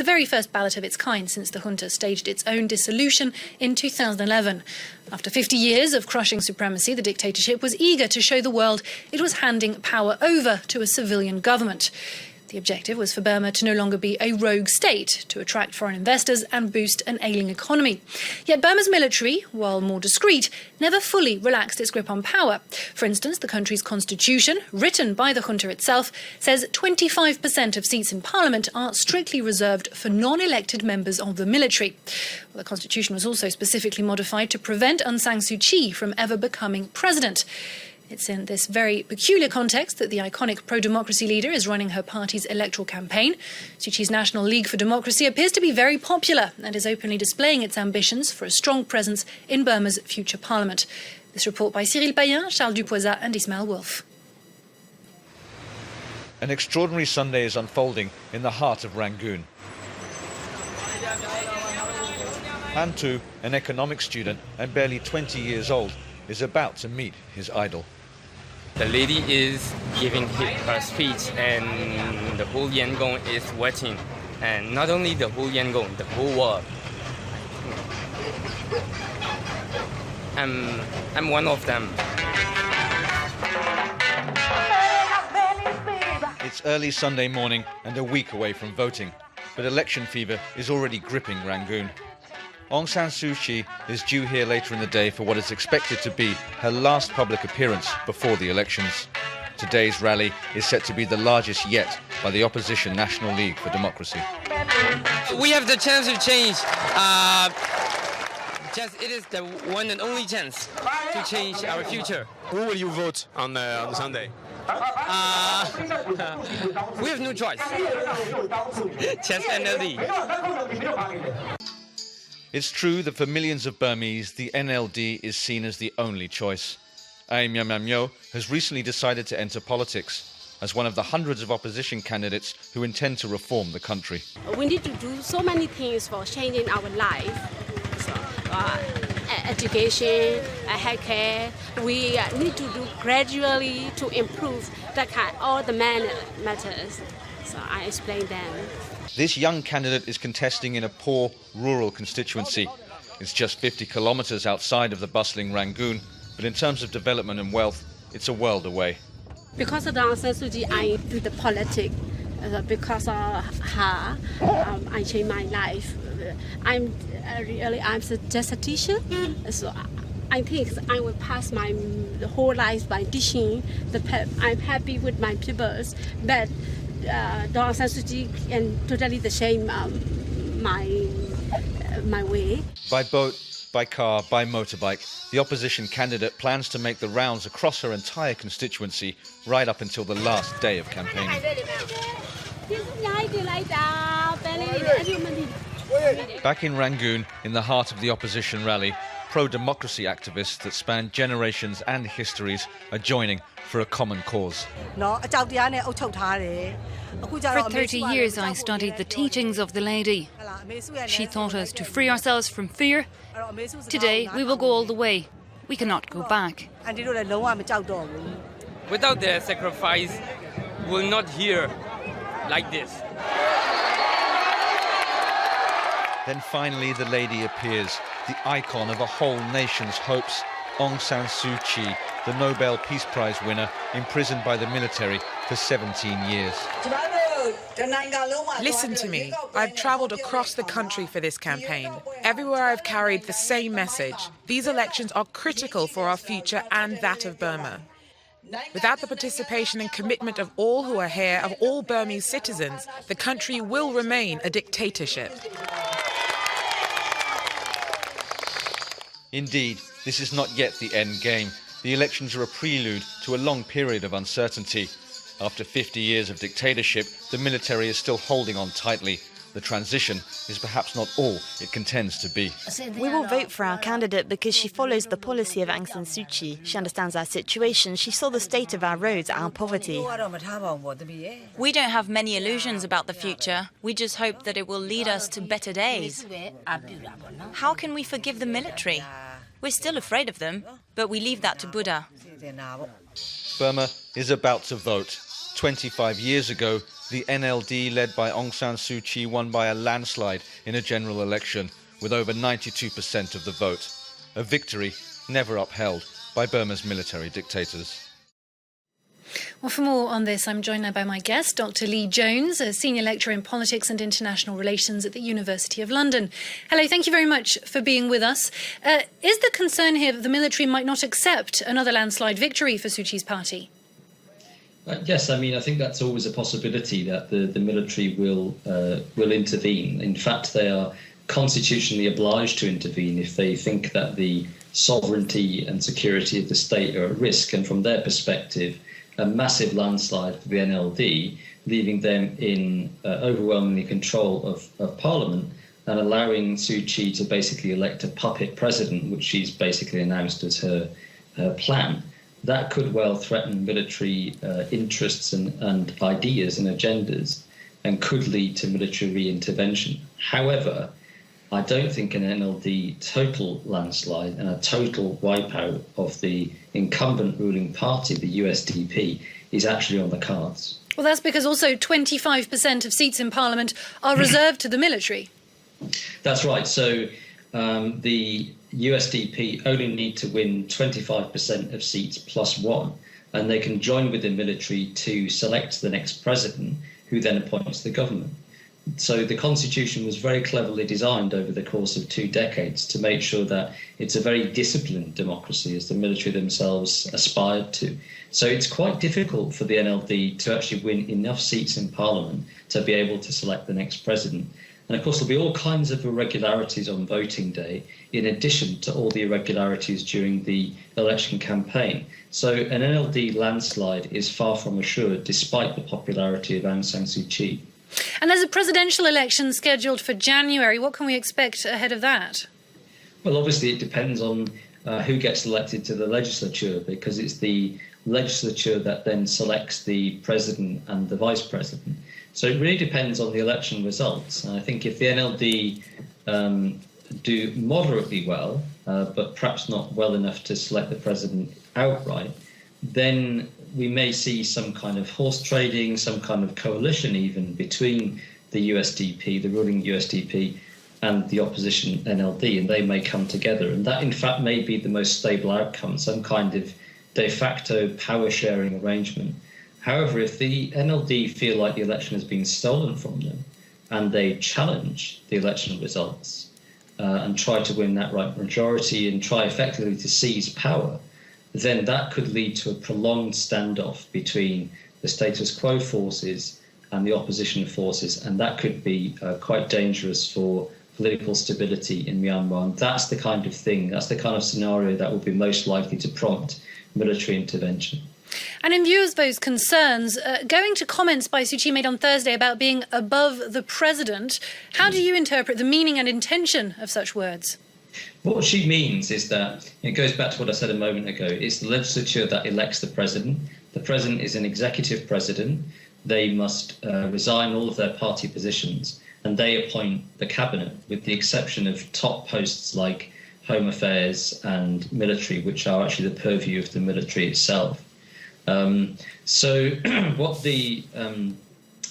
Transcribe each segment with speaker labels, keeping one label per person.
Speaker 1: very first ballot of its kind since the junta staged its own dissolution in 2011. After 50 years of crushing supremacy, the dictatorship was eager to show the world it was handing power over to a civilian government. The objective was for Burma to no longer be a rogue state, to attract foreign investors and boost an ailing economy. Yet Burma's military, while more discreet, never fully relaxed its grip on power. For instance, the country's constitution, written by the junta itself, says 25% of seats in parliament are strictly reserved for non-elected members of the military. Well, the constitution was also specifically modified to prevent Aung San Suu Kyi from ever becoming president. It's in this very peculiar context that the iconic pro-democracy leader is running her party's electoral campaign. Suu Kyi's National League for Democracy appears to be very popular and is openly displaying its ambitions for a strong presence in Burma's future parliament. This report by Cyril Payen, Charles Dupoisat and Ismail Wolf.
Speaker 2: An extraordinary Sunday is unfolding in the heart of Rangoon. Han Tu, an economics student and barely 20 years old, is about to meet his idol.
Speaker 3: The lady is giving her speech and the whole Yangon is watching. And not only the whole Yangon, the whole world. I'm one of them.
Speaker 2: It's early Sunday morning and a week away from voting, but election fever is already gripping Rangoon. Aung San Suu Kyi is due here later in the day for what is expected to be her last public appearance before the elections. Today's rally is set to be the largest yet by the opposition National League for Democracy.
Speaker 3: We have the chance to change. It is the one and only chance to change our future.
Speaker 4: Who will you vote on Sunday?
Speaker 3: We have no choice. Just NLD.
Speaker 2: It's true that for millions of Burmese, the NLD is seen as the only choice. Aim Myamyo has recently decided to enter politics as one of the hundreds of opposition candidates who intend to reform the country.
Speaker 5: We need to do so many things for changing our life. So, education, healthcare. We need to do gradually to improve all the matters. So I explain them.
Speaker 2: This young candidate is contesting in a poor rural constituency. It's just 50 kilometres outside of the bustling Rangoon, but in terms of development and wealth, it's a world away.
Speaker 5: Because of Aung San Suu Kyi, I do the politics. Because of her, I changed my life. I'm just a teacher, so I think I will pass my whole life by teaching. I'm happy with my pupils, but Aung San Suu Kyi can totally the same my way.
Speaker 2: By boat, by car, by motorbike, the opposition candidate plans to make the rounds across her entire constituency right up until the last day of campaigning. Back in Rangoon, in the heart of the opposition rally, pro-democracy activists that span generations and histories are joining for a common cause.
Speaker 6: For
Speaker 7: 30 years I studied the teachings of the lady. She taught us to free ourselves from fear. Today we will go all the way. We cannot go back.
Speaker 3: Without their sacrifice, we'll not hear like this.
Speaker 2: Then finally the lady appears, the icon of a whole nation's hopes, Aung San Suu Kyi, the Nobel Peace Prize winner, imprisoned by the military for 17 years.
Speaker 8: Listen to me. I've travelled across the country for this campaign. Everywhere I've carried the same message. These elections are critical for our future and that of Burma. Without the participation and commitment of all who are here, of all Burmese citizens, the country will remain a dictatorship.
Speaker 2: Indeed, this is not yet the end game. The elections are a prelude to a long period of uncertainty. After 50 years of dictatorship, the military is still holding on tightly. The transition is perhaps not all it contends to be.
Speaker 9: We will vote for our candidate because she follows the policy of Aung San Suu Kyi. She understands our situation. She saw the state of our roads, our poverty.
Speaker 10: We don't have many illusions about the future. We just hope that it will lead us to better days. How can we forgive the military? We're still afraid of them, but we leave that to Buddha.
Speaker 2: Burma is about to vote. 25 years ago, the NLD, led by Aung San Suu Kyi, won by a landslide in a general election with over 92% of the vote. A victory never upheld by Burma's military dictators.
Speaker 1: Well, for more on this, I'm joined now by my guest, Dr. Lee Jones, a senior lecturer in politics and international relations at the University of London. Hello, thank you very much for being with us. Is the concern here that the military might not accept another landslide victory for Suu Kyi's party?
Speaker 6: Yes, I mean, I think that's always a possibility that the military will intervene. In fact, they are constitutionally obliged to intervene if they think that the sovereignty and security of the state are at risk. And from their perspective, a massive landslide for the NLD, leaving them in overwhelmingly control of Parliament and allowing Suu Kyi to basically elect a puppet president, which she's basically announced as her plan. That could well threaten military interests and ideas and agendas and could lead to military intervention. However, I don't think an NLD total landslide and a total wipeout of the incumbent ruling party, the USDP, is actually on the cards.
Speaker 1: Well, that's because also 25% of seats in Parliament are reserved to the military.
Speaker 6: That's right. So the USDP only need to win 25% of seats plus one, and they can join with the military to select the next president, who then appoints the government. So the constitution was very cleverly designed over the course of 2 decades to make sure that it's a very disciplined democracy, as the military themselves aspired to. So it's quite difficult for the NLD to actually win enough seats in Parliament to be able to select the next president. And of course, there'll be all kinds of irregularities on voting day, in addition to all the irregularities during the election campaign. So an NLD landslide is far from assured, despite the popularity of Aung San Suu Kyi.
Speaker 1: And there's a presidential election scheduled for January. What can we expect ahead of that?
Speaker 6: Well, obviously, it depends on who gets elected to the legislature, because it's the legislature that then selects the president and the vice president. So it really depends on the election results. And I think if the NLD do moderately well, but perhaps not well enough to select the president outright, then we may see some kind of horse trading, some kind of coalition even between the USDP, the ruling USDP, and the opposition NLD, and they may come together. And that, in fact, may be the most stable outcome, some kind of de facto power-sharing arrangement. However, if the NLD feel like the election has been stolen from them and they challenge the election results and try to win that right majority and try effectively to seize power, then that could lead to a prolonged standoff between the status quo forces and the opposition forces, and that could be quite dangerous for political stability in Myanmar. And that's the kind of thing, that's the kind of scenario that would be most likely to prompt military intervention.
Speaker 1: And in view of those concerns, going to comments by Suu Kyi made on Thursday about being above the president, how do you interpret the meaning and intention of such words?
Speaker 6: What she means is that, it goes back to what I said a moment ago, it's the legislature that elects the president. The president is an executive president. They must resign all of their party positions, and they appoint the cabinet, with the exception of top posts like Home Affairs and military, which are actually the purview of the military itself. So what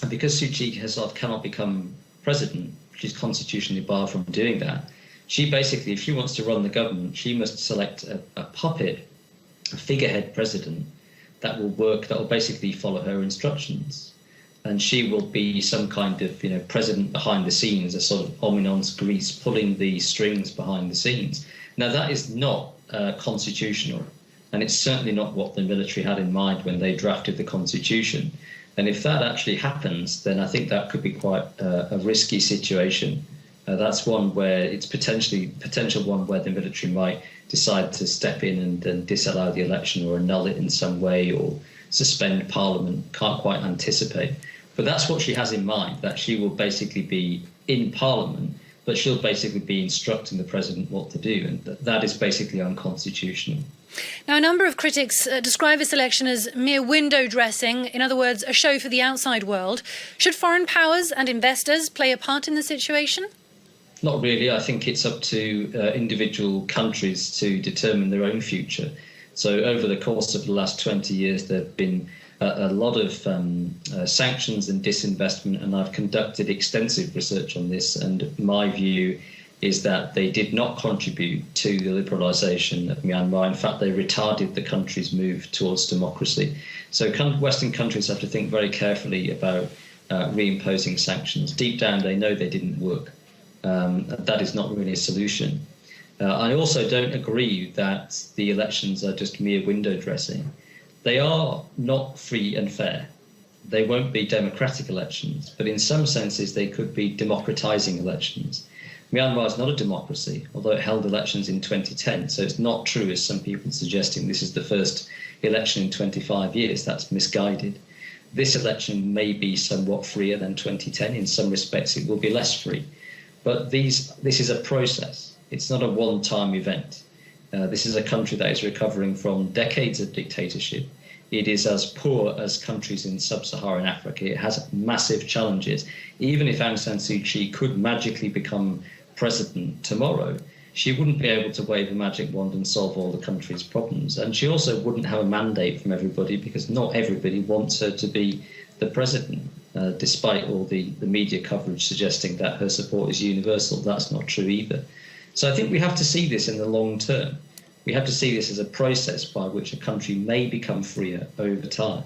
Speaker 6: because Suu Kyi herself cannot become president, she's constitutionally barred from doing that. She basically, if she wants to run the government, she must select a puppet, a figurehead president that will work, that will basically follow her instructions. And she will be some kind of, president behind the scenes, a sort of ominous grease pulling the strings behind the scenes. Now, that is not constitutional. And it's certainly not what the military had in mind when they drafted the constitution. And if that actually happens, then I think that could be quite a risky situation. That's one where it's potential one where the military might decide to step in and disallow the election or annul it in some way or suspend Parliament. Can't quite anticipate. But that's what she has in mind, that she will basically be in Parliament, but she'll basically be instructing the president what to do. And that is basically unconstitutional.
Speaker 1: Now, a number of critics describe this election as mere window dressing, in other words, a show for the outside world. Should foreign powers and investors play a part in the situation?
Speaker 6: Not really. I think it's up to individual countries to determine their own future. So over the course of the last 20 years, there have been a lot of sanctions and disinvestment, and I've conducted extensive research on this, and my view is that they did not contribute to the liberalisation of Myanmar. In fact, they retarded the country's move towards democracy. So Western countries have to think very carefully about reimposing sanctions. Deep down, they know they didn't work. That is not really a solution. I also don't agree that the elections are just mere window dressing. They are not free and fair. They won't be democratic elections, but in some senses they could be democratizing elections. Myanmar is not a democracy, although it held elections in 2010, so it's not true, as some people are suggesting, this is the first election in 25 years. That's misguided. This election may be somewhat freer than 2010. In some respects, it will be less free. But this is a process. It's not a one-time event. This is a country that is recovering from decades of dictatorship. It is as poor as countries in sub-Saharan Africa. It has massive challenges. Even if Aung San Suu Kyi could magically become president tomorrow, she wouldn't be able to wave a magic wand and solve all the country's problems. And she also wouldn't have a mandate from everybody, because not everybody wants her to be the president, despite all the media coverage suggesting that her support is universal. That's not true either. So I think we have to see this in the long term. We have to see this as a process by which a country may become freer over time,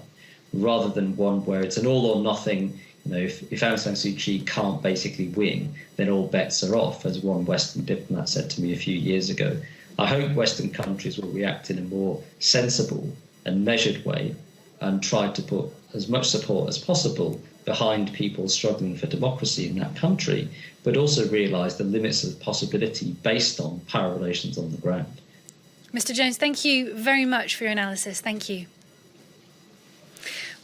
Speaker 6: rather than one where it's an all or nothing. If Aung San Suu Kyi can't basically win, then all bets are off, as one Western diplomat said to me a few years ago. I hope Western countries will react in a more sensible and measured way and try to put as much support as possible behind people struggling for democracy in that country, but also realise the limits of possibility based on power relations on the ground.
Speaker 1: Mr. Jones, thank you very much for your analysis. Thank you.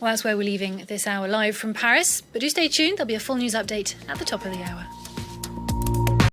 Speaker 1: Well, that's where we're leaving this hour live from Paris. But do stay tuned. There'll be a full news update at the top of the hour.